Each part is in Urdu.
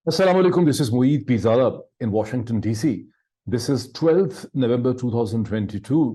Assalamu alaikum. This is Mueed Pizada in Washington DC. This is 12th November 2022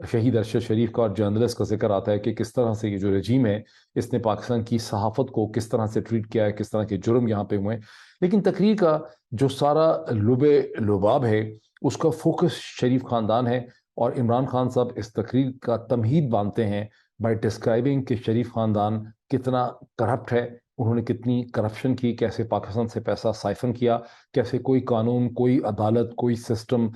شہید ارشد شریف کا اور جرنلسٹ کا ذکر آتا ہے کہ کس طرح سے یہ جو رجیم ہے اس نے پاکستان کی صحافت کو کس طرح سے ٹریٹ کیا ہے، کس طرح کے جرم یہاں پہ ہوئے ہیں. لیکن تقریر کا جو سارا لباب ہے اس کا فوکس شریف خاندان ہے، اور عمران خان صاحب اس تقریر کا تمہید باندھتے ہیں بائی ڈسکرائبنگ کہ شریف خاندان کتنا کرپٹ ہے، انہوں نے کتنی کرپشن کی، کیسے پاکستان سے پیسہ سائفن کیا، کیسے کوئی قانون، کوئی عدالت، کوئی سسٹم،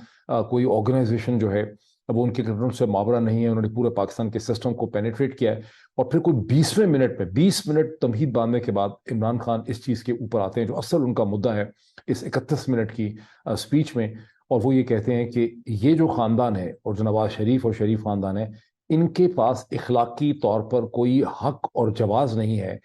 کوئی آرگنائزیشن جو ہے اب ان کے کنٹرول سے ماورا نہیں ہے، انہوں نے پورے پاکستان کے سسٹم کو پینیٹریٹ کیا ہے. اور پھر کوئی 20 منٹ تمہید باندھنے کے بعد عمران خان اس چیز کے اوپر آتے ہیں جو اصل ان کا مدعا ہے اس 31 منٹ کی سپیچ میں، اور وہ یہ کہتے ہیں کہ یہ جو خاندان ہے اور جو نواز شریف اور شریف خاندان ہے، ان کے پاس اخلاقی طور پر کوئی حق اور جواز نہیں ہے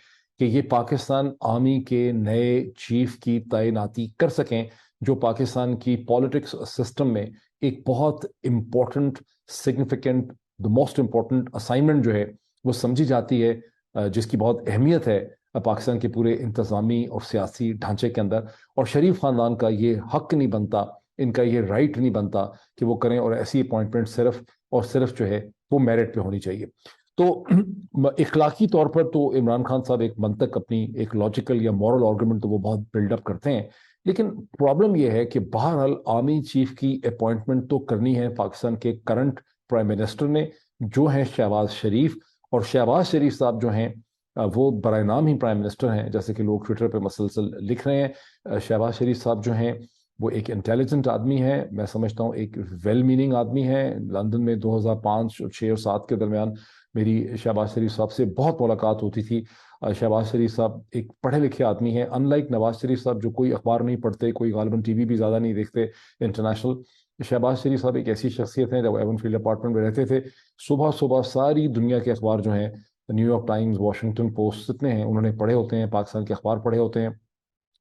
کہ یہ پاکستان آرمی کے نئے چیف کی تعیناتی کر سکیں، جو پاکستان کی پالیٹکس سسٹم میں ایک بہت important significant most important assignment جو ہے وہ سمجھی جاتی ہے، جس کی بہت اہمیت ہے پاکستان کے پورے انتظامی اور سیاسی ڈھانچے کے اندر. اور شریف خاندان کا یہ حق نہیں بنتا، ان کا یہ رائٹ نہیں بنتا کہ وہ کریں، اور ایسی اپوائنٹمنٹ صرف اور صرف جو ہے وہ میرٹ پہ ہونی چاہیے. تو اخلاقی طور پر تو عمران خان صاحب ایک منطق، اپنی ایک لاجیکل یا مورل آرگومنٹ تو وہ بہت بلڈ اپ کرتے ہیں، لیکن پرابلم یہ ہے کہ بہرحال آرمی چیف کی اپوائنٹمنٹ تو کرنی ہے پاکستان کے کرنٹ پرائم منسٹر نے، جو ہیں شہباز شریف. اور شہباز شریف صاحب جو ہیں وہ برائے نام ہی پرائم منسٹر ہیں، جیسے کہ لوگ ٹویٹر پہ مسلسل لکھ رہے ہیں. شہباز شریف صاحب جو ہیں وہ ایک انٹیلیجنٹ آدمی ہے، میں سمجھتا ہوں ایک ویل میننگ آدمی ہے. لندن میں 2005 اور 6 اور 7 کے درمیان میری شہباز شریف صاحب سے بہت ملاقات ہوتی تھی. شہباز شریف صاحب ایک پڑھے لکھے آدمی ہیں، ان لائک نواز شریف صاحب جو کوئی اخبار نہیں پڑھتے، کوئی غالباً ٹی وی بھی زیادہ نہیں دیکھتے انٹرنیشنل. شہباز شریف صاحب ایک ایسی شخصیت ہیں، جب ایون فیلڈ اپارٹمنٹ میں رہتے تھے صبح صبح ساری دنیا کے اخبار جو ہیں، new York Times, Washington post, جتنے ہیں انہوں نے پڑھے ہوتے ہیں، پاکستان کے اخبار پڑھے ہوتے ہیں.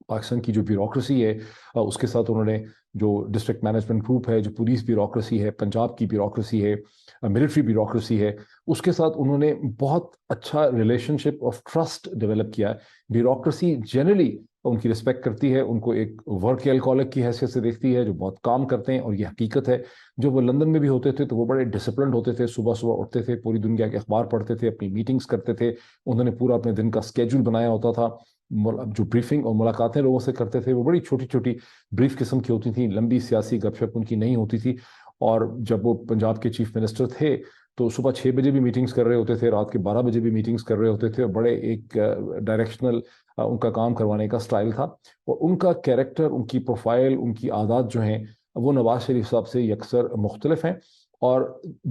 پاکستان کی جو بیوروکریسی ہے اس کے ساتھ انہوں نے جو ڈسٹرکٹ مینجمنٹ گروپ ہے، جو پولیس بیوروکریسی ہے، پنجاب کی بیوروکریسی ہے، ملٹری بیوروکریسی ہے، اس کے ساتھ انہوں نے بہت اچھا relation ship of trust develop کیا ہے. بیوروکریسی جنرلی ان کی رسپیکٹ کرتی ہے، ان کو ایک ورک الکوہولک کی حیثیت سے دیکھتی ہے، جو بہت کام کرتے ہیں. اور یہ حقیقت ہے، جو وہ لندن میں بھی ہوتے تھے تو وہ بڑے ڈسپلنڈ ہوتے تھے، صبح صبح اٹھتے تھے، پوری دنیا کے اخبار پڑھتے تھے، اپنی میٹنگز کرتے تھے، انہوں نے پورا اپنے دن کا اسکیجول بنایا ہوتا تھا. جو بریفنگ اور ملاقاتیں لوگوں سے کرتے تھے وہ بڑی چھوٹی چھوٹی بریف قسم کی ہوتی تھیں، لمبی سیاسی گپ شپ ان کی نہیں ہوتی تھی. اور جب وہ پنجاب کے چیف منسٹر تھے تو صبح 6 بجے بھی میٹنگز کر رہے ہوتے تھے، رات کے 12 بجے بھی میٹنگز کر رہے ہوتے تھے، اور بڑے ایک ڈائریکشنل ان کا کام کروانے کا سٹائل تھا. اور ان کا کیریکٹر، ان کی پروفائل، ان کی عادات جو ہیں وہ نواز شریف صاحب سے یکسر مختلف ہیں. اور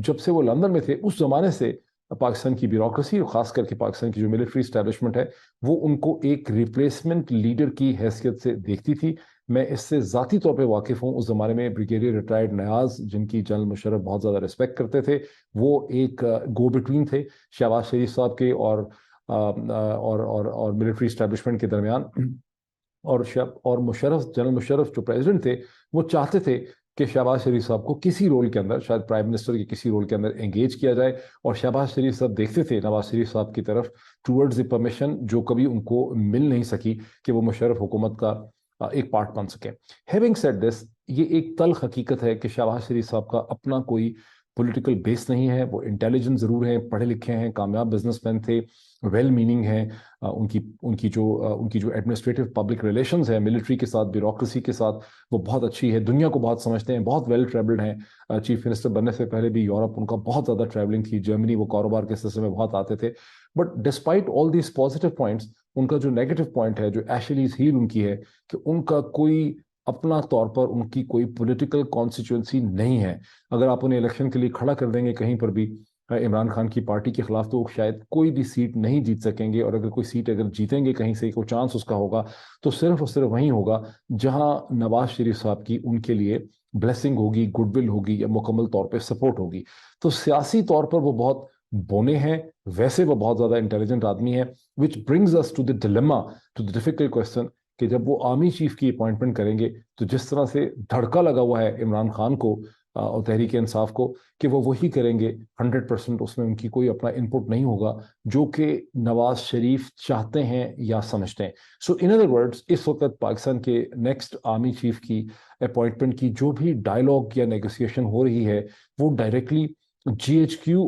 جب سے وہ لندن میں تھے اس زمانے سے پاکستان کی بیوروکریسی اور خاص کر کے پاکستان کی جو ملٹری اسٹیبلشمنٹ ہے وہ ان کو ایک ریپلیسمنٹ لیڈر کی حیثیت سے دیکھتی تھی. میں اس سے ذاتی طور پہ واقف ہوں. اس زمانے میں بریگیڈیئر ریٹائرڈ نیاز، جن کی جنرل مشرف بہت زیادہ رسپیکٹ کرتے تھے، وہ ایک گو بٹوین تھے شہباز شریف صاحب کے اور ملٹری اسٹیبلشمنٹ کے درمیان. اور مشرف، جنرل مشرف جو پریزیڈنٹ تھے، وہ چاہتے تھے کہ شہباز شریف صاحب کو کسی رول کے اندر، شاید پرائم منسٹر کے کسی رول کے اندر انگیج کیا جائے. اور شہباز شریف صاحب دیکھتے تھے نواز شریف صاحب کی طرف ٹورڈز دی پرمیشن جو کبھی ان کو مل نہیں سکی کہ وہ مشرف حکومت کا ایک پارٹ بن سکے. ہیونگ سیڈ دس، یہ ایک تلخ حقیقت ہے کہ شہباز شریف صاحب کا اپنا کوئی پولیٹیکل بیس نہیں ہے. وہ انٹیلیجنٹ ضرور ہیں، پڑھے لکھے ہیں، کامیاب بزنس مین تھے، ویل میننگ ہیں. ان کی جو ایڈمنسٹریٹو پبلک ریلیشنز ہے ملٹری کے ساتھ، بیوروکریسی کے ساتھ، وہ بہت اچھی ہے. دنیا کو بہت سمجھتے ہیں، بہت ویل ٹریولڈ ہیں. چیف منسٹر بننے سے پہلے بھی یورپ ان کا بہت زیادہ ٹریولنگ تھی، جرمنی وہ کاروبار کے سلسلے میں بہت آتے تھے. But despite all these positive points, ان کا جو نیگیٹو پوائنٹ ہے، جو ایشلیز ہیل ان کی ہے، کہ ان کا کوئی اپنا طور پر ان کی کوئی پولیٹیکل کانسٹیچوئنسی نہیں ہے. اگر آپ انہیں الیکشن کے لیے کھڑا کر دیں گے کہیں پر بھی عمران خان کی پارٹی کے خلاف، تو شاید کوئی بھی سیٹ نہیں جیت سکیں گے. اور اگر کوئی سیٹ اگر جیتیں گے کہیں سے، کوئی چانس اس کا ہوگا تو صرف اور صرف وہیں ہوگا جہاں نواز شریف صاحب کی ان کے لیے بلیسنگ ہوگی، گڈ ول ہوگی، یا مکمل طور پہ سپورٹ ہوگی. تو سیاسی طور پر وہ بہت بونے ہیں، ویسے وہ بہت زیادہ انٹیلیجنٹ آدمی ہیں. Which brings us to the dilemma, to the difficult question, کہ جب وہ آرمی چیف کی اپوائنٹمنٹ کریں گے تو جس طرح سے دھڑکا لگا ہوا ہے عمران خان کو اور تحریک انصاف کو کہ وہ وہی کریں گے 100%، اس میں ان کی کوئی اپنا انپٹ نہیں ہوگا جو کہ نواز شریف چاہتے ہیں یا سمجھتے ہیں. سو ان ادر ورڈز، اس وقت پاکستان کے نیکسٹ آرمی چیف کی اپوائنٹمنٹ کی جو بھی ڈائلاگ یا نیگوسیشن ہو رہی ہے وہ ڈائریکٹلی GHQ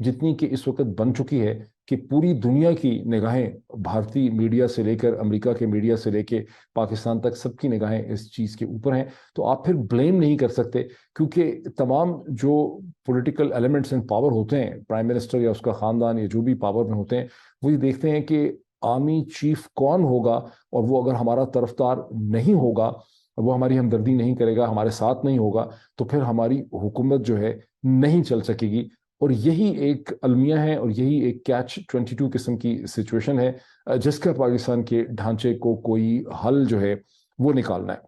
جتنی کہ اس وقت بن چکی ہے کہ پوری دنیا کی نگاہیں بھارتی میڈیا سے لے کر امریکہ کے میڈیا سے لے کے پاکستان تک سب کی نگاہیں اس چیز کے اوپر ہیں. تو آپ پھر بلیم نہیں کر سکتے کیونکہ تمام جو پولیٹیکل ایلیمنٹس ان پاور ہوتے ہیں، پرائم منسٹر یا اس کا خاندان یا جو بھی پاور میں ہوتے ہیں، وہ یہ دیکھتے ہیں کہ آرمی چیف کون ہوگا، اور وہ اگر ہمارا طرفدار نہیں ہوگا، وہ ہماری ہمدردی نہیں کرے گا، ہمارے ساتھ نہیں ہوگا، تو پھر ہماری حکومت جو ہے نہیں چل سکے گی. اور یہی ایک المیہ ہے اور یہی ایک کیچ 22 قسم کی سچویشن ہے جس کا پاکستان کے ڈھانچے کو کوئی حل جو ہے وہ نکالنا ہے.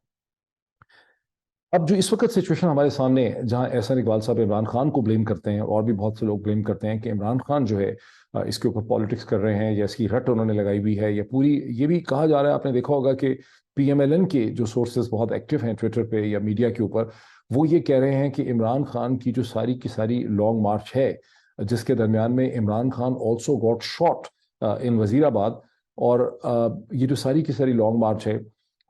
اب جو اس وقت سچویشن ہمارے سامنے ہے، جہاں احسن اقبال صاحب عمران خان کو بلیم کرتے ہیں اور بھی بہت سے لوگ بلیم کرتے ہیں کہ عمران خان جو ہے اس کے اوپر پالیٹکس کر رہے ہیں یا اس کی رٹ انہوں نے لگائی ہوئی ہے، یا پوری یہ بھی کہا جا رہا ہے، آپ نے دیکھا ہوگا کہ پی ایم ایل این کے جو سورسز بہت ایکٹیو ہیں ٹویٹر پہ یا میڈیا کے اوپر، وہ یہ کہہ رہے ہیں کہ عمران خان کی جو ساری کی ساری لانگ مارچ ہے جس کے درمیان میں Imran Khan also got shot in Wazirabad, اور یہ جو ساری کی ساری لانگ مارچ ہے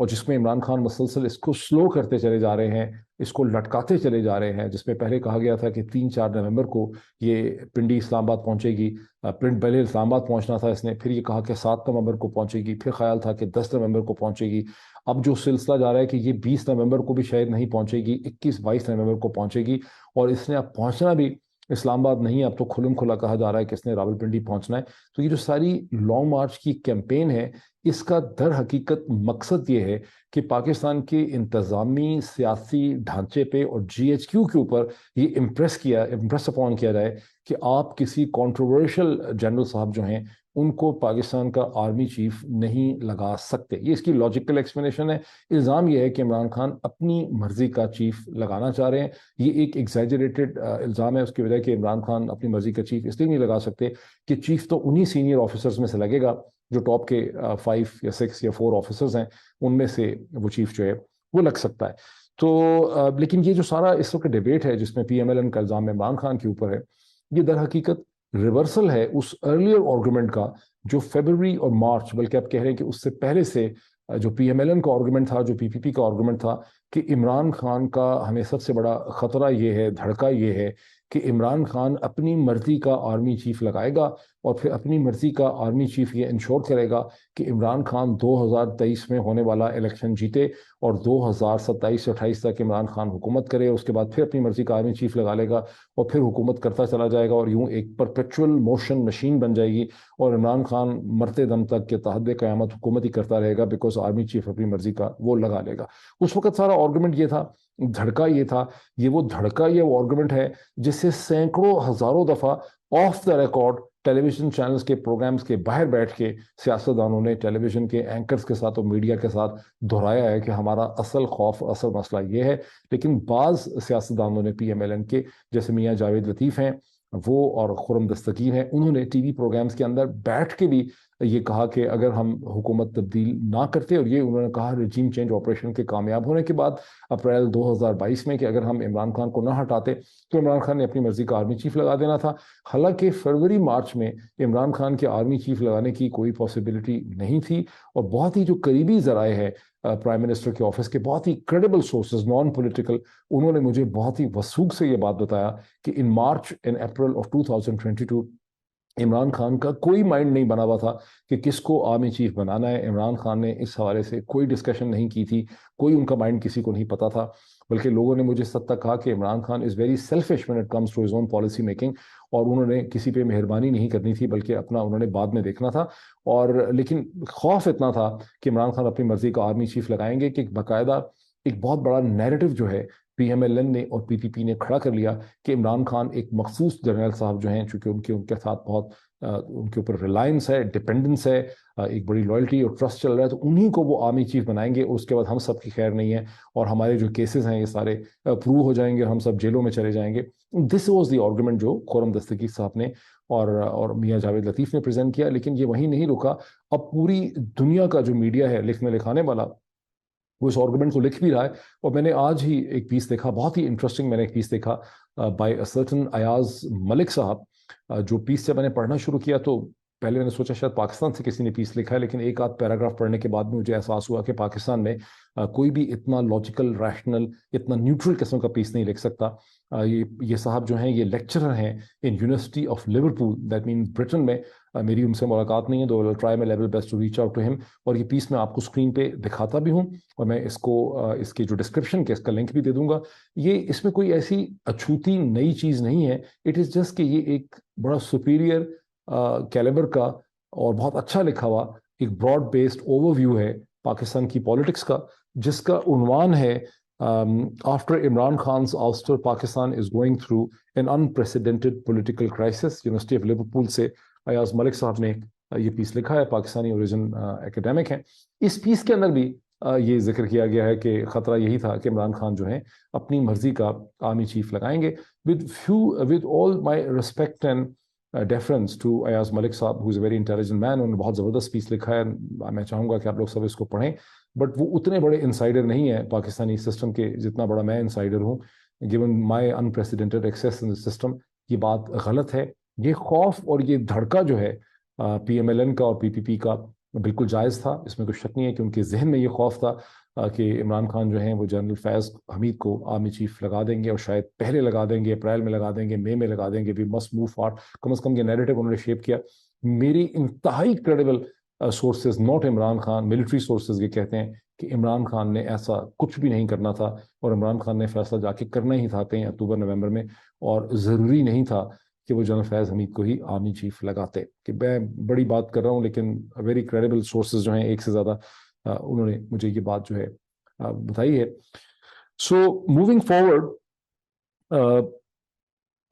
اور جس میں عمران خان مسلسل اس کو سلو کرتے چلے جا رہے ہیں، اس کو لٹکاتے چلے جا رہے ہیں، جس میں پہلے کہا گیا تھا کہ 3-4 نومبر کو یہ پنڈی اسلام آباد پہنچے گی، پہلے اسلام آباد پہنچنا تھا اس نے، پھر یہ کہا کہ 7 نومبر کو پہنچے گی، پھر خیال تھا کہ 10 نومبر کو پہنچے گی. اب جو سلسلہ جا رہا ہے کہ یہ 20 نومبر کو بھی شاید نہیں پہنچے گی، 21-22 نومبر کو پہنچے گی، اور اس نے اب پہنچنا بھی اسلام آباد نہیں، اب تو کھلم کھلا کہا جا رہا ہے کہ اس نے راولپنڈی پہنچنا ہے. تو یہ جو ساری لانگ مارچ کی کیمپین ہے، اس کا در حقیقت مقصد یہ ہے کہ پاکستان کے انتظامی سیاسی ڈھانچے پہ اور جی ایچ کیو کے اوپر یہ امپریس اپون کیا جائے کہ آپ کسی کنٹروورشل جنرل صاحب جو ہیں ان کو پاکستان کا آرمی چیف نہیں لگا سکتے. یہ اس کی لاجیکل ایکسپلینیشن ہے. الزام یہ ہے کہ عمران خان اپنی مرضی کا چیف لگانا چاہ رہے ہیں. یہ ایک ایگزیجریٹڈ الزام ہے. اس کی وجہ کہ عمران خان اپنی مرضی کا چیف اس لیے نہیں لگا سکتے کہ چیف تو انہی سینئر آفیسرز میں سے لگے گا جو ٹاپ کے 5 یا 6 یا 4 آفیسرز ہیں، ان میں سے وہ چیف جو ہے وہ لگ سکتا ہے. تو لیکن یہ جو سارا اس وقت ڈیبیٹ ہے جس میں پی ایم ایل این کا الزام عمران خان کے اوپر ہے، یہ در حقیقت ریورسل ہے اس ارلیئر آرگومنٹ کا جو فیبروری اور مارچ، بلکہ آپ کہہ رہے ہیں کہ اس سے پہلے سے جو پی ایم ایل این کا آرگومنٹ تھا، جو پی پی پی کا آرگومنٹ تھا کہ عمران خان کا ہمیں سب سے بڑا خطرہ یہ ہے، دھڑکا یہ ہے کہ عمران خان اپنی مرضی کا آرمی چیف لگائے گا اور پھر اپنی مرضی کا آرمی چیف یہ انشور کرے گا کہ عمران خان 2023 میں ہونے والا الیکشن جیتے اور 2027-28 تک عمران خان حکومت کرے. اس کے بعد پھر اپنی مرضی کا آرمی چیف لگا لے گا اور پھر حکومت کرتا چلا جائے گا، اور یوں ایک پرپیچول موشن مشین بن جائے گی، اور عمران خان مرتے دم تک کے تحت قیامت حکومت ہی کرتا رہے گا بیکاز آرمی چیف اپنی مرضی کا وہ لگا لے گا. اس وقت سارا آرگومنٹ یہ تھا، دھڑکا یہ تھا. یہ وہ دھڑکا، یہ وہ آرگومنٹ ہے جس سے سینکڑوں ہزاروں دفعہ off the record television channels کے پروگرامز کے باہر بیٹھ کے سیاستدانوں نے ٹیلی ویژن کے اینکرز کے ساتھ اور میڈیا کے ساتھ دہرایا ہے کہ ہمارا اصل خوف، اصل مسئلہ یہ ہے. لیکن بعض سیاستدانوں نے پی ایم ایل این کے، جیسے میاں جاوید لطیف ہیں وہ اور خرم دستگیر ہیں، انہوں نے ٹی وی پروگرامز کے اندر بیٹھ کے بھی یہ کہا کہ اگر ہم حکومت تبدیل نہ کرتے، اور یہ انہوں نے کہا رجیم چینج آپریشن کے کامیاب ہونے کے بعد اپریل 2022 میں کہ اگر ہم عمران خان کو نہ ہٹاتے تو عمران خان نے اپنی مرضی کا آرمی چیف لگا دینا تھا. حالانکہ فروری مارچ میں عمران خان کے آرمی چیف لگانے کی کوئی پاسبلٹی نہیں تھی، اور بہت ہی جو قریبی ذرائع ہے پرائم منسٹر کے آفس کے، بہت ہی کریڈیبل سورسز نان پولیٹیکل، انہوں نے مجھے بہت ہی وثوق سے یہ بات بتایا کہ in March in April of 2022 Imran Khan کا کوئی مائنڈ نہیں بنا ہوا تھا کہ کس کو آرمی چیف بنانا ہے. عمران خان نے اس حوالے سے کوئی ڈسکشن نہیں کی تھی، کوئی ان کا مائنڈ کسی کو نہیں پتا تھا، بلکہ لوگوں نے مجھے اس حد تک کہا کہ Imran Khan is very selfish when it comes to his own policy making، اور انہوں نے کسی پہ مہربانی نہیں کرنی تھی بلکہ اپنا انہوں نے بعد میں دیکھنا تھا. اور لیکن خوف اتنا تھا کہ عمران خان اپنی مرضی کا آرمی چیف لگائیں گے کہ باقاعدہ ایک بہت بڑا نیریٹو جو ہے پی ایم ایل این نے اور پی پی پی نے کھڑا کر لیا کہ عمران خان ایک مخصوص جرنیل صاحب جو ہیں، چونکہ ان کے ساتھ بہت ان کے اوپر ریلائنس ہے، ڈپینڈنس ہے، ایک بڑی لائلٹی اور ٹرسٹ چل رہا ہے، تو انہی کو وہ آرمی چیف بنائیں گے. اور اس کے بعد ہم سب کی خیر نہیں ہے اور ہمارے جو کیسز ہیں یہ سارے پروو ہو جائیں گے اور ہم سب جیلوں میں چلے جائیں گے. دس واز دی آرگومنٹ جو خرم دستگیر صاحب نے اور میاں جاوید لطیف نے پریزنٹ کیا. لیکن یہ وہیں نہیں رکا، اب پوری دنیا کا جو میڈیا ہے، لکھنے لکھانے والا، وہ اس آرگومنٹ کو لکھ بھی رہا ہے. اور میں نے آج ہی ایک پیس دیکھا، بہت ہی انٹرسٹنگ، میں نے ایک پیس دیکھا بائی سرٹن ایاز ملک صاحب، جو پیس سے میں نے پڑھنا شروع کیا تو پہلے میں نے سوچا شاید پاکستان سے کسی نے پیس لکھا ہے، لیکن ایک آدھ پیراگراف پڑھنے کے بعد مجھے احساس ہوا کہ پاکستان میں کوئی بھی اتنا لاجیکل، ریشنل، اتنا نیوٹرل قسم کا پیس نہیں لکھ سکتا. یہ صاحب جو ہیں یہ لیکچرر ہیں in University of Liverpool, that mean Britain میں. میری ان سے ملاقات نہیں ہے، تو will try my level best to reach out to him. اور یہ پیس میں آپ کو اسکرین پہ دکھاتا بھی ہوں، اور میں اس کو اس کی جو ڈسکرپشن کے اس کا لنک بھی دے دوں گا. یہ اس میں کوئی ایسی اچھوتی نئی چیز نہیں ہے. اٹ از جسٹ کہ یہ ایک بڑا سپیریئر کیلیبر کا اور بہت اچھا لکھا ہوا ایک براڈ بیسڈ اوور ویو ہے پاکستان کی پالیٹکس کا، جس کا عنوان ہے after Imran Khan's ouster Pakistan is going through an unprecedented political crisis. University of Liverpool سے ایاز ملک صاحب نے یہ پیس لکھا ہے، پاکستانی اوریجن ایکیڈیمک ہیں. اس پیس کے اندر بھی یہ ذکر کیا گیا ہے کہ خطرہ یہی تھا کہ عمران خان جو ہیں اپنی مرضی کا آرمی چیف لگائیں گے. with all my respect and deference to Ayaz ملک صاحب who is a very intelligent man، انہوں نے بہت زبردست پیس لکھا ہے. میں چاہوں گا کہ آپ لوگ سب اس کو پڑھیں، بٹ وہ اتنے بڑے انسائڈر نہیں ہیں پاکستانی سسٹم کے جتنا بڑا میں انسائڈر ہوں. given my unprecedented access in the system، یہ بات غلط ہے. یہ خوف اور یہ دھڑکا جو ہے پی ایم ایل این کا اور پی پی پی کا بالکل جائز تھا، اس میں کوئی شک نہیں ہے کہ ان کے ذہن میں یہ خوف تھا کہ عمران خان جو ہیں وہ جنرل فیض حمید کو آرمی چیف لگا دیں گے، اور شاید پہلے لگا دیں گے، اپریل میں لگا دیں گے، مئی میں لگا دیں گے. We must move forward. کم از کم یہ نیریٹو انہوں نے شیپ کیا. میری انتہائی credible sources, not Imran Khan, military sources یہ کہتے ہیں کہ عمران خان نے ایسا کچھ بھی نہیں کرنا تھا، اور عمران خان نے فیصلہ جا کے کرنا ہی تھا کہیں اکتوبر نومبر میں، اور ضروری نہیں تھا کہ وہ جنرل فیض حمید کو ہی آرمی چیف لگاتے. کہ میں بڑی بات کر رہا ہوں، لیکن ویری کریڈیبل سورسز جو ہیں ایک سے زیادہ انہوں نے مجھے یہ بات جو ہے بتائی ہے. سو موونگ فارورڈ،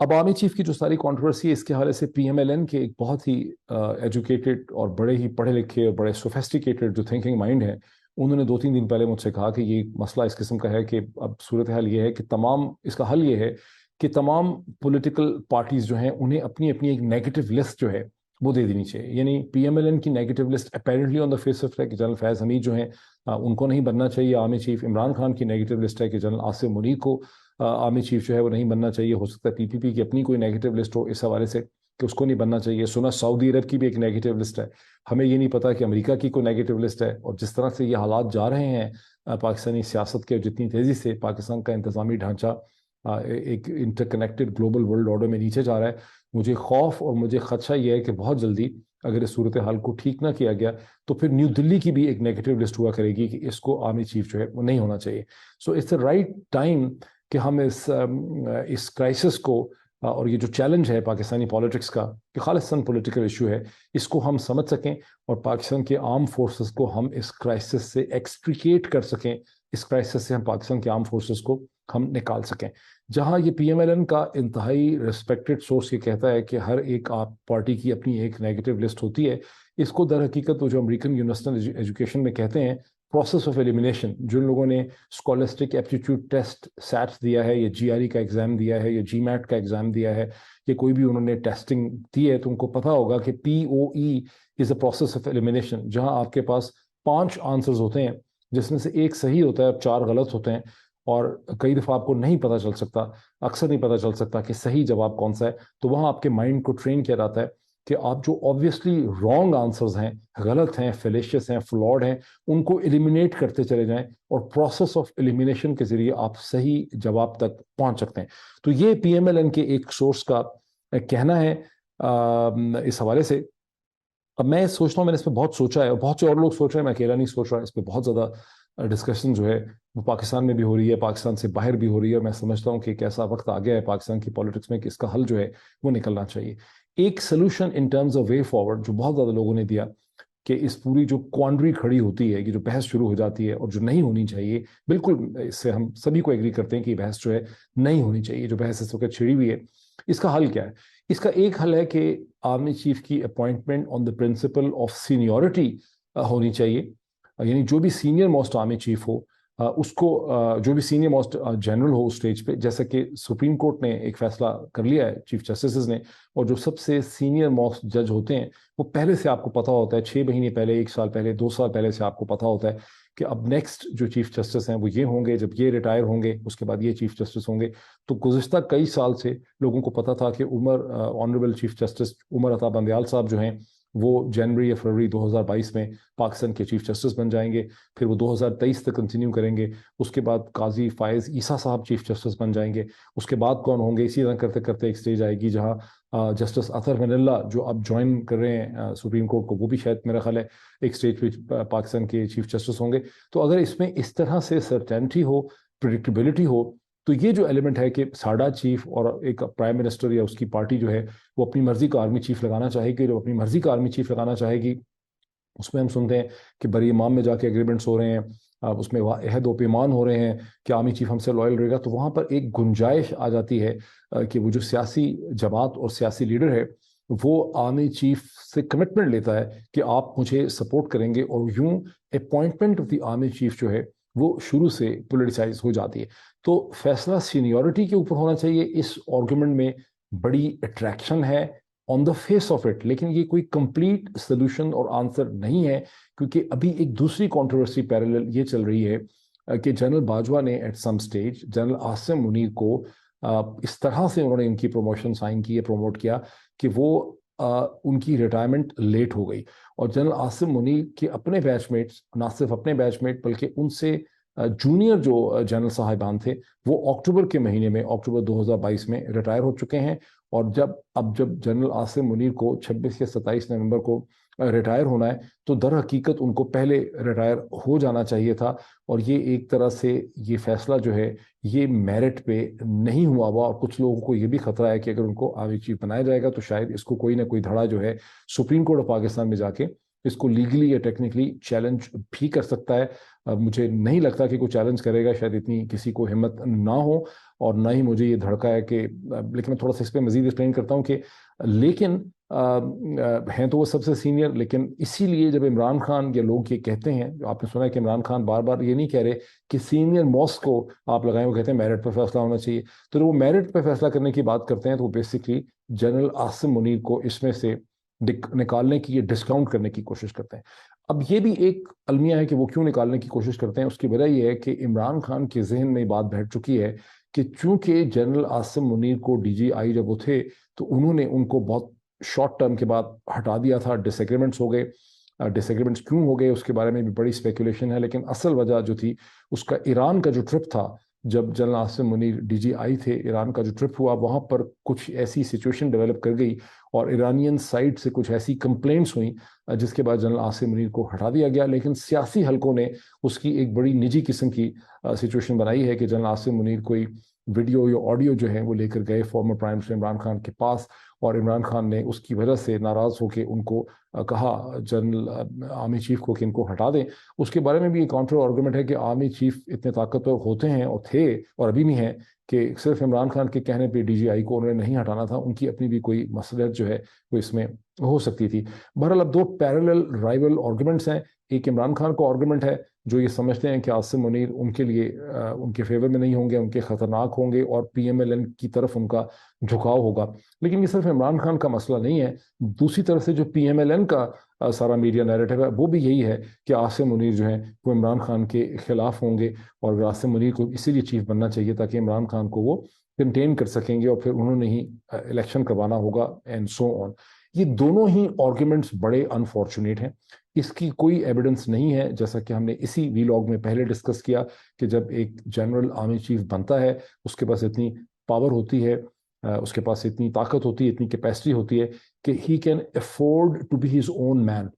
اب آرمی چیف کی جو ساری کانٹروورسی ہے اس کے حوالے سے پی ایم ایل این کے ایک بہت ہی ایجوکیٹڈ اور بڑے ہی پڑھے لکھے اور بڑے سوفیسٹیکیٹڈ جو تھنکنگ مائنڈ ہے، انہوں نے 2-3 دن پہلے مجھ سے کہا کہ یہ مسئلہ اس قسم کا ہے کہ اب صورتحال یہ ہے کہ اس کا حل یہ ہے کہ تمام پولیٹیکل پارٹیز جو ہیں انہیں اپنی اپنی ایک نیگیٹو لسٹ جو ہے وہ دے دینی چاہیے. یعنی پی ایم ایل این کی negative list apparently on the face of ہے کہ جنرل فیض حمید جو ہیں ان کو نہیں بننا چاہیے آرمی چیف. عمران خان کی نیگیٹو لسٹ ہے کہ جنرل آصف منیر کو آرمی چیف جو ہے وہ نہیں بننا چاہیے. ہو سکتا ہے پی پی پی کی اپنی کوئی نیگیٹو لسٹ ہو اس حوالے سے کہ اس کو نہیں بننا چاہیے. سنا سعودی عرب کی بھی ایک نیگیٹو لسٹ ہے. ہمیں یہ نہیں پتا کہ امریکہ کی کوئی نیگیٹو لسٹ ہے. اور جس طرح سے یہ حالات جا رہے ہیں پاکستانی سیاست کے، جتنی تیزی سے پاکستان کا انتظامی ڈھانچہ ایک interconnected global world order میں نیچے جا رہا ہے، مجھے خوف اور مجھے خدشہ یہ ہے کہ بہت جلدی اگر اس صورتحال کو ٹھیک نہ کیا گیا تو پھر نیو دلی کی بھی ایک نیگیٹو لسٹ ہوا کرے گی کہ اس کو آرمی چیف جو ہے وہ نہیں ہونا چاہیے. So it's a right time کہ ہم اس کرائسس کو اور یہ جو چیلنج ہے پاکستانی پالیٹکس کا کہ خالصاً پولیٹیکل ایشو ہے، اس کو ہم سمجھ سکیں اور پاکستان کے آرم فورسز کو ہم اس کرائسس سے ایکسٹریکیٹ کر سکیں. اس کرائسس سے ہم پاکستان کے آرم فورسز کو ہم نکال سکیں. جہاں یہ پی ایم ایل این کا انتہائی ریسپیکٹڈ سورس یہ کہتا ہے کہ ہر ایک آپ پارٹی کی اپنی ایک نیگیٹو لسٹ ہوتی ہے، اس کو در حقیقت وہ جو امریکن یونیورسٹی ایجوکیشن میں کہتے ہیں پروسیس آف ایلیمینیشن. جن لوگوں نے اسکالسٹک ایپٹیٹیوڈ ٹیسٹ سیٹ دیا ہے، یا جی آر ای کا ایگزام دیا ہے، یا جی میٹ کا ایگزام دیا ہے، یا کوئی بھی انہوں نے ٹیسٹنگ دی ہے، تو ان کو پتا ہوگا کہ پی او ای از اے پروسیس آف ایلیمینیشن، جہاں آپ کے پاس 5 آنسرز ہوتے ہیں جس میں سے ایک صحیح ہوتا ہے، 4 غلط ہوتے ہیں. اور کئی دفعہ آپ کو نہیں پتہ چل سکتا، اکثر نہیں پتہ چل سکتا کہ صحیح جواب کون سا ہے. تو وہاں آپ کے مائنڈ کو ٹرین کیا جاتا ہے کہ آپ جو آبویسلی رانگ آنسرز ہیں، غلط ہیں، فیلیشیس ہیں، فلاڈ ہیں، ان کو ایلیمینیٹ کرتے چلے جائیں، اور پروسیس آف ایلیمینیشن کے ذریعے آپ صحیح جواب تک پہنچ سکتے ہیں. تو یہ پی ایم ایل این کے ایک سورس کا کہنا ہے اس حوالے سے. اب میں سوچتا ہوں، میں نے اس پہ بہت سوچا ہے، اور بہت سے اور لوگ سوچ رہے ہیں، میں اکیلا نہیں سوچ رہا. اس پہ بہت زیادہ ڈسکشن جو ہے وہ پاکستان میں بھی ہو رہی ہے، پاکستان سے باہر بھی ہو رہی ہے. اور میں سمجھتا ہوں کہ ایک ایسا وقت آ گیا ہے پاکستان کی پالیٹکس میں کہ اس کا حل جو ہے وہ نکلنا چاہیے. ایک solution in terms of way forward جو بہت زیادہ لوگوں نے دیا کہ اس پوری جو کوانڈری کھڑی ہوتی ہے، کہ جو بحث شروع ہو جاتی ہے اور جو نہیں ہونی چاہیے، بالکل اس سے ہم سبھی کو ایگری کرتے ہیں کہ بحث جو ہے نہیں ہونی چاہیے، جو بحث اس وقت چھڑی ہوئی ہے. اس کا حل کیا ہے؟ اس کا ایک حل ہے کہ آرمی چیف کی appointment on the principle of seniority ہونی چاہیے. یعنی جو بھی سینئر موسٹ آرمی چیف ہو اس کو، جو بھی سینئر موسٹ جنرل ہو اسٹیج پہ، جیسا کہ سپریم کورٹ نے ایک فیصلہ کر لیا ہے چیف جسٹسز نے، اور جو سب سے سینئر موسٹ جج ہوتے ہیں وہ پہلے سے آپ کو پتا ہوتا ہے، 6 مہینے پہلے، 1 سال پہلے، 2 سال پہلے سے آپ کو پتا ہوتا ہے کہ اب نیکسٹ جو چیف جسٹس ہیں وہ یہ ہوں گے، جب یہ ریٹائر ہوں گے اس کے بعد یہ چیف جسٹس ہوں گے. تو گزشتہ کئی سال سے لوگوں کو پتا تھا کہ honourable chief justice Umar Ata Bandial صاحب جو ہیں وہ جنوری یا فروری 2022 میں پاکستان کے چیف جسٹس بن جائیں گے. پھر وہ 2023 تک کنٹینیو کریں گے. اس کے بعد قاضی فائز عیسیٰ صاحب چیف جسٹس بن جائیں گے. اس کے بعد کون ہوں گے؟ اسی طرح کرتے کرتے ایک سٹیج آئے گی جہاں جسٹس اطہر منلہ جو اب جوائن کر رہے ہیں سپریم کورٹ کو، وہ بھی شاید میرا خیال ہے ایک سٹیج پہ پاکستان کے چیف جسٹس ہوں گے. تو اگر اس میں اس طرح سے سرٹینٹی ہو، پریڈکٹیبلٹی ہو، تو یہ جو ایلیمنٹ ہے کہ ساڈا چیف اور ایک پرائم منسٹر یا اس کی پارٹی جو ہے وہ اپنی مرضی کا آرمی چیف لگانا چاہے گی، جو اپنی مرضی کا آرمی چیف لگانا چاہے گی، اس میں ہم سنتے ہیں کہ بری امام میں جا کے اگریمنٹس ہو رہے ہیں، اس میں عہد و پیمان ہو رہے ہیں کہ آرمی چیف ہم سے لائل رہے گا. تو وہاں پر ایک گنجائش آ جاتی ہے کہ وہ جو سیاسی جماعت اور سیاسی لیڈر ہے وہ آرمی چیف سے کمٹمنٹ لیتا ہے کہ آپ مجھے سپورٹ کریں گے، اور یوں appointment of the army chief جو ہے وہ شروع سے پولیٹیسائز ہو جاتی ہے. تو فیصلہ سینیورٹی کے اوپر ہونا چاہیے. اس آرگومنٹ میں بڑی اٹریکشن ہے آن دا فیس آف اٹ، لیکن یہ کوئی کمپلیٹ سولوشن اور آنسر نہیں ہے، کیونکہ ابھی ایک دوسری کنٹروورسی پیرالل یہ چل رہی ہے کہ جنرل باجوہ نے at some stage general Asim Munir کو اس طرح سے انہوں نے ان کی پروموشن سائن کی ہے، پروموٹ کیا کہ وہ ان کی ریٹائرمنٹ لیٹ ہو گئی. اور جنرل عاصم منیر کے اپنے بیچ میٹس، نہ صرف اپنے بیچ میٹ بلکہ ان سے جونیئر جو جنرل صاحبان تھے، وہ اکتوبر کے مہینے میں، اکتوبر 2022 میں ریٹائر ہو چکے ہیں. اور جب جنرل عاصم منیر کو 26 یا 27 نومبر کو ریٹائر ہونا ہے تو در حقیقت ان کو پہلے ریٹائر ہو جانا چاہیے تھا. اور یہ ایک طرح سے یہ فیصلہ جو ہے یہ میرٹ پہ نہیں ہوا ہوا، اور کچھ لوگوں کو یہ بھی خطرہ ہے کہ اگر ان کو آرمی چیف بنایا جائے گا تو شاید اس کو کوئی نہ کوئی دھڑا جو ہے سپریم کورٹ آف پاکستان میں جا کے اس کو لیگلی یا ٹیکنیکلی چیلنج بھی کر سکتا ہے. مجھے نہیں لگتا کہ کوئی چیلنج کرے گا، شاید اتنی کسی کو ہمت نہ ہو، اور نہ ہی مجھے یہ دھڑکا ہے کہ، لیکن میں تھوڑا سا اس پہ مزید ایکسپلین کرتا ہوں کہ لیکن ہیں تو وہ سب سے سینئر، لیکن اسی لیے جب عمران خان یا لوگ یہ کہتے ہیں، آپ نے سنا ہے کہ عمران خان بار بار یہ نہیں کہہ رہے کہ سینئر موسٹ کو آپ لگائیں، وہ کہتے ہیں میرٹ پہ فیصلہ ہونا چاہیے. تو جب وہ میرٹ پہ فیصلہ کرنے کی بات کرتے ہیں تو وہ بیسکلی جنرل عاصم منیر کو اس میں سے نکالنے کی یا ڈسکاؤنٹ کرنے کی کوشش کرتے ہیں. اب یہ بھی ایک المیہ ہے کہ وہ کیوں نکالنے کی کوشش کرتے ہیں. اس کی وجہ یہ ہے کہ عمران خان کے ذہن میں بات بیٹھ چکی ہے کہ چونکہ جنرل عاصم منیر کو ڈی جی آئی جب وہ تھے تو انہوں نے ان کو بہت شارٹ ٹرم کے بعد ہٹا دیا تھا، ڈس ایگریمنٹس ہو گئے. ڈس ایگریمنٹس کیوں ہو گئے اس کے بارے میں بھی بڑی اسپیکولیشن ہے، لیکن اصل وجہ جو تھی اس کا ایران کا جو ٹرپ تھا، جب general Asim Munir D G I تھے، ایران کا جو ٹرپ ہوا وہاں پر کچھ ایسی سچویشن ڈیولپ کر گئی اور ایرانین سائڈ سے کچھ ایسی کمپلینٹس ہوئیں جس کے بعد جنرل عاصم منیر کو ہٹا دیا گیا. لیکن سیاسی حلقوں نے اس کی ایک بڑی نجی قسم کی سچویشن بنائی ہے کہ جنرل عاصم منیر کوئی ویڈیو یا آڈیو جو ہے وہ لے کر گئے former prime minister Imran Khan کے پاس، اور عمران خان نے اس کی وجہ سے ناراض ہو کے ان کو کہا جنرل آرمی چیف کو کہ ان کو ہٹا دیں. اس کے بارے میں بھی ایک کاؤنٹر آرگومنٹ ہے کہ آرمی چیف اتنے طاقتور ہوتے ہیں اور تھے اور ابھی بھی ہیں کہ صرف عمران خان کے کہنے پہ ڈی جی آئی کو انہوں نے نہیں ہٹانا تھا، ان کی اپنی بھی کوئی مصلحت جو ہے وہ اس میں ہو سکتی تھی. بہرحال اب دو پیرالل رائیول آرگومنٹس ہیں. ایک عمران خان کا آرگومنٹ ہے جو یہ سمجھتے ہیں کہ عاصم منیر ان کے لیے ان کے فیور میں نہیں ہوں گے، ان کے خطرناک ہوں گے اور پی ایم ایل این کی طرف ان کا جھکاؤ ہوگا. لیکن یہ صرف عمران خان کا مسئلہ نہیں ہے. دوسری طرف سے جو پی ایم ایل این کا سارا میڈیا نیریٹو ہے وہ بھی یہی ہے کہ عاصم منیر جو ہیں وہ عمران خان کے خلاف ہوں گے، اور عاصم منیر کو اسی لیے چیف بننا چاہیے تاکہ عمران خان کو وہ کنٹین کر سکیں گے اور پھر انہوں نے ہی الیکشن کروانا ہوگا اینڈ سو آن. یہ دونوں ہی آرگومنٹس بڑے انفارچونیٹ ہیں. اس کی کوئی ایویڈنس نہیں ہے، جیسا کہ ہم نے اسی ویلاگ میں پہلے ڈسکس کیا کہ جب ایک جنرل آرمی چیف بنتا ہے اس کے پاس اتنی پاور ہوتی ہے، اس کے پاس اتنی طاقت ہوتی ہے، اتنی کیپیسٹی ہوتی ہے کہ he can afford to be his own man.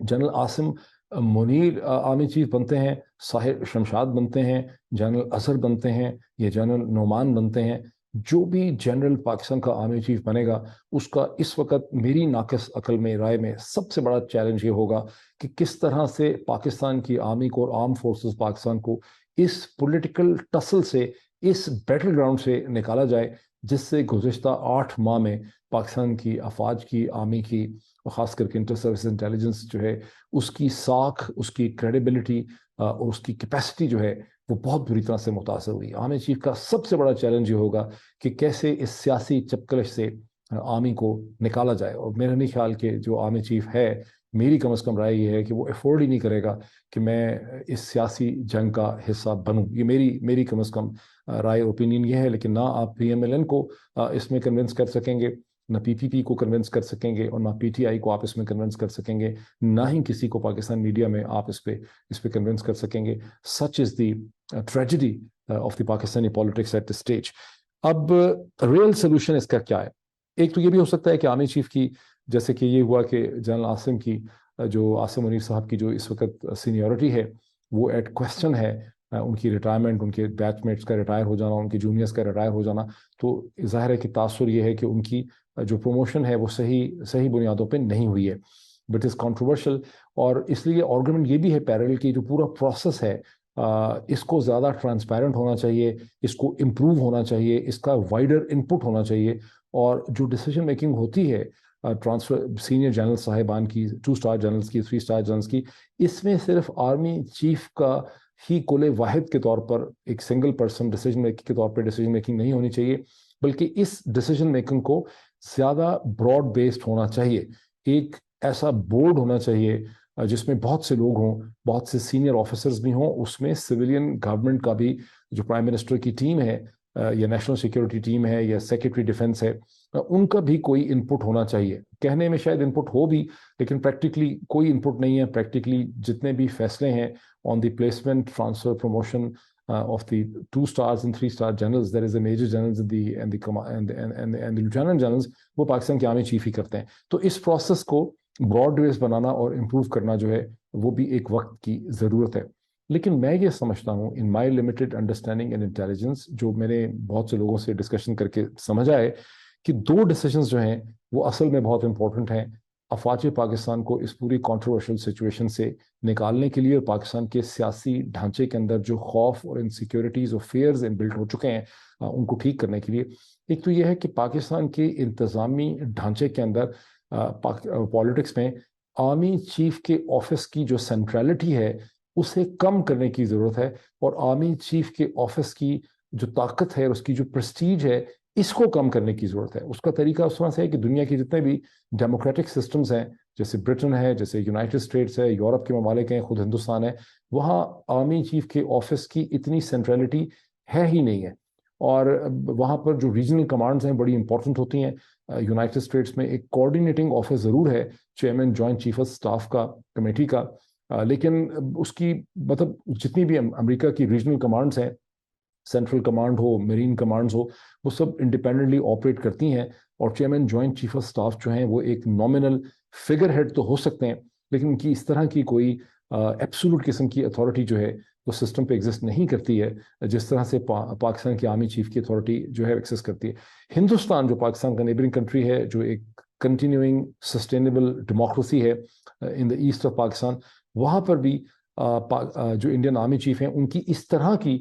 General Asim Munir army chief بنتے ہیں، ساحر شمشاد بنتے ہیں، جنرل اظہر بنتے ہیں، یا جنرل نعمان بنتے ہیں. جو بھی جنرل پاکستان کا آرمی چیف بنے گا اس کا اس وقت میری ناقص عقل میں، رائے میں سب سے بڑا چیلنج یہ ہوگا کہ کس طرح سے پاکستان کی آرمی کو اور آرم فورسز پاکستان کو اس پولیٹیکل ٹسل سے، اس بیٹل گراؤنڈ سے نکالا جائے جس سے گزشتہ 8 ماہ میں پاکستان کی افواج کی، آرمی کی، اور خاص کر کے انٹر سروس انٹیلیجنس جو ہے اس کی ساکھ، اس کی کریڈیبلٹی اور اس کی کیپیسٹی جو ہے وہ بہت بری طرح سے متاثر ہوئی. آرمی چیف کا سب سے بڑا چیلنج یہ ہوگا کہ کیسے اس سیاسی چپکلش سے آرمی کو نکالا جائے. اور میرا نہیں خیال کہ جو آرمی چیف ہے، میری کم از کم رائے یہ ہے کہ وہ افورڈ ہی نہیں کرے گا کہ میں اس سیاسی جنگ کا حصہ بنوں. یہ میری کم از کم رائے، اوپینین یہ ہے. لیکن نہ آپ پی ایم ایل این کو اس میں کنونس کر سکیں گے، نہ PPP کو کنونس کر سکیں گے اور نہ PTI کو آپ اس میں کنونس کر سکیں گے, نہ ہی کسی کو پاکستان میڈیا میں آپ اس پہ کنونس کر سکیں گے. Such is the tragedy of the Pakistani politics at this stage. اب ریئل سولوشن اس کا کیا ہے؟ ایک تو یہ بھی ہو سکتا ہے کہ آرمی چیف کی, جیسے کہ یہ ہوا کہ جنرل عاصم کی, جو عاصم منیر صاحب کی جو اس وقت سینیورٹی ہے وہ ایٹ کوسچن ہے, ان کی ریٹائرمنٹ, ان کے بیچ میٹس کا ریٹائر ہو جانا, ان کے جونیئرس کا ریٹائر ہو جانا, تو ظاہر ہے کہ تاثر یہ ہے کہ ان کی جو پروموشن ہے وہ صحیح بنیادوں پہ نہیں ہوئی ہے. بٹ از کانٹروورشل, اور اس لیے آرگومنٹ یہ بھی ہے پیرل کی جو پورا پروسیس ہے اس کو زیادہ ٹرانسپیرنٹ ہونا چاہیے, اس کو امپروو ہونا چاہیے, اس کا وائڈر انپٹ ہونا چاہیے, اور جو ڈیسیجن میکنگ ہوتی ہے ٹرانسفر سینئر جنرل صاحبان کی, 2 اسٹار جنرلز کی, 3 اسٹار جنرلز کی, اس میں صرف آرمی چیف کا ہی کل واحد کے طور پر ایک سنگل پرسن ڈیسیجن میکنگ کے طور پر ڈیسیجن میکنگ نہیں ہونی چاہیے, بلکہ اس ڈیسیجن میکنگ کو زیادہ براڈ بیسڈ ہونا چاہیے. ایک ایسا بورڈ ہونا چاہیے جس میں بہت سے لوگ ہوں, بہت سے سینئر آفیسرز بھی ہوں, اس میں سویلین گورنمنٹ کا بھی, جو پرائم منسٹر کی ٹیم ہے یا نیشنل سیکیورٹی ٹیم ہے یا سیکرٹری ڈیفنس ہے, ان کا بھی کوئی انپٹ ہونا چاہیے. کہنے میں شاید انپٹ ہو بھی, لیکن پریکٹیکلی کوئی انپٹ نہیں ہے. پریکٹیکلی جتنے بھی فیصلے ہیں on the placement, transfer, promotion of the 2 stars and 3 star generals, there is a major generals and the lieutenant generals, وہ پاکستان کے آرمی چیف ہی کرتے ہیں. تو اس پروسیس کو براڈ بیس بنانا اور امپروو کرنا جو ہے وہ بھی ایک وقت کی ضرورت ہے. لیکن میں یہ سمجھتا ہوں ان مائی لمیٹڈ انڈرسٹینڈنگ اینڈ انٹیلیجنس, جو میں نے بہت سے لوگوں سے ڈسکشن کر کے سمجھا ہے کہ 2 ڈیسیجنز جو ہیں وہ اصل میں بہت امپورٹنٹ ہیں افواج پاکستان کو اس پوری کانٹروورشل سچویشن سے نکالنے کے لیے, اور پاکستان کے سیاسی ڈھانچے کے اندر جو خوف اور انسیکیورٹیز اور فیئرز بلڈ ہو چکے ہیں ان کو ٹھیک کرنے کے لیے. ایک تو یہ ہے کہ پاکستان کے انتظامی ڈھانچے کے اندر پالیٹکس میں آرمی چیف کے آفس کی جو سینٹرلٹی ہے اسے کم کرنے کی ضرورت ہے, اور آرمی چیف کے آفس کی جو طاقت ہے, اس کی جو پریسٹیج ہے, اس کو کم کرنے کی ضرورت ہے. اس کا طریقہ اس طرح سے ہے کہ دنیا کے جتنے بھی ڈیموکریٹک سسٹمز ہیں, جیسے برٹن ہے, جیسے یونائٹڈ اسٹیٹس ہے, یورپ کے ممالک ہیں, خود ہندوستان ہے, وہاں آرمی چیف کے آفس کی اتنی سینٹرلٹی ہے ہی نہیں ہے, اور وہاں پر جو ریجنل کمانڈز ہیں بڑی امپورٹنٹ ہوتی ہیں. یونائٹڈ اسٹیٹس میں ایک کوآرڈینیٹنگ آفس ضرور ہے, chairman joint chief of staff کا, کمیٹی کا, لیکن اس کی مطلب جتنی بھی امریکہ کی ریجنل کمانڈز ہیں, سینٹرل کمانڈ ہو, میرین کمانڈز ہو, وہ سب انڈیپینڈنٹلی آپریٹ کرتی ہیں, اور chairman joint chief of staff جو ہیں وہ ایک نامنل فگر ہیڈ تو ہو سکتے ہیں, لیکن ان کی اس طرح کی کوئی ایبسولوٹ قسم کی اتھارٹی جو ہے وہ سسٹم پہ ایگزسٹ نہیں کرتی ہے جس طرح سے پاکستان کی آرمی چیف کی اتھارٹی جو ہے ایکسس کرتی ہے. ہندوستان جو پاکستان کا نیبرنگ کنٹری ہے, جو ایک کنٹینیوئنگ سسٹینیبل ڈیموکریسی ہے ان دا ایسٹ آف پاکستان, وہاں پر بھی جو انڈین آرمی چیف ہیں ان کی اس طرح کی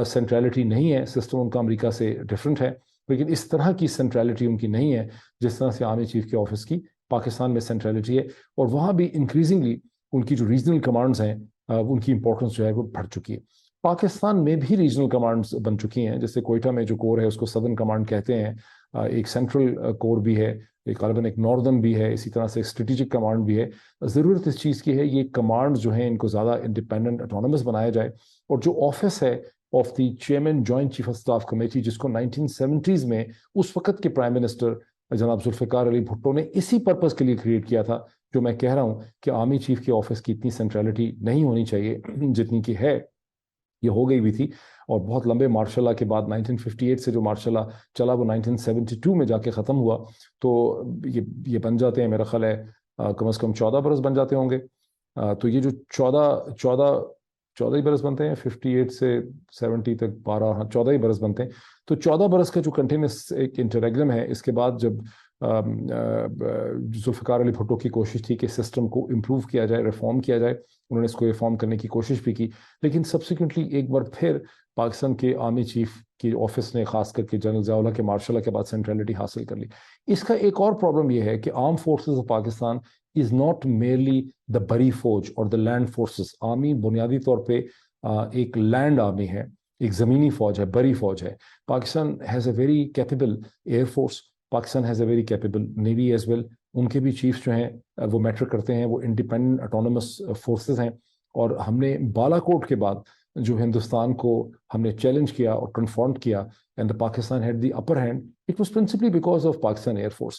سینٹرلٹی نہیں ہے. سسٹم ان کا امریکہ سے ڈفرینٹ ہے, لیکن اس طرح کی سینٹرلٹی ان کی نہیں ہے جس طرح سے آرمی چیف کے آفس کی پاکستان میں سینٹرلٹی ہے. اور وہاں بھی انکریزنگلی ان کی جو ریجنل کمانڈز ہیں ان کی امپورٹنس جو ہے وہ بڑھ چکی ہے. پاکستان میں بھی ریجنل کمانڈز بن چکی ہیں, جیسے کوئٹہ میں جو کور ہے اس کو سدرن کمانڈ کہتے ہیں, ایک سینٹرل کور بھی ہے, غالباً ایک ناردرن بھی ہے, اسی طرح سے ایک اسٹریٹجک کمانڈ بھی ہے. ضرورت اس چیز کی ہے یہ کمانڈ جو ہیں ان کو زیادہ انڈیپینڈنٹ اٹانومس بنایا جائے, اور جو آفس ہے of the chairman joint chief of staff committee, جس کو 1970s میں اس وقت کے پرائم منسٹر جناب ذوالفقار علی بھٹو نے اسی پرپز کے لیے کریٹ کیا تھا, جو میں کہہ رہا ہوں کہ آرمی چیف کے آفس کی اتنی سینٹرلٹی نہیں ہونی چاہیے جتنی کہ ہے. یہ ہو گئی بھی تھی, اور بہت لمبے مارشل لا کے بعد 1958 سے جو مارشل لا چلا وہ 1972 میں جا کے ختم ہوا, تو یہ بن جاتے ہیں میرا خیال ہے کم از کم 14 برس بن جاتے ہوں گے. تو یہ جو 14 ہی برس بنتے ہیں, 58 سے 70 تک 12, 14 ہی برس بنتے ہیں. تو 14 برس کا جو کنٹینیوس ایک انٹریگرم ہے, اس کے بعد جب ذوالفقار علی بھٹو کی کوشش تھی کہ سسٹم کو امپروو کیا جائے, ریفارم کیا جائے, انہوں نے اس کو ریفارم کرنے کی کوشش بھی کی, لیکن سبسیکوئنٹلی ایک بار پھر پاکستان کے آرمی چیف کی آفس نے خاص کر کے جنرل ضیاء الحق کے مارشل لا کے بعد سینٹرلٹی حاصل کر لی. اس کا ایک اور پرابلم یہ ہے کہ arm forces of Pakistan is not merely the بری فوج اور دا لینڈ فورسز. آرمی بنیادی طور پہ ایک لینڈ آرمی ہے, ایک زمینی فوج ہے, بری فوج ہے. Pakistan has a very capable air force, Pakistan has a very capable navy as well. ان کے بھی چیفز جو ہیں وہ میٹر کرتے ہیں, وہ انڈیپینڈنٹ اٹانومس فورسز ہیں. اور ہم نے بالا کوٹ کے بعد جو ہندوستان کو ہم نے چیلنج کیا اور کنفرونٹ کیا, and Pakistan head the upper hand, It was principally because of Pakistan Air Force.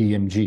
DMG।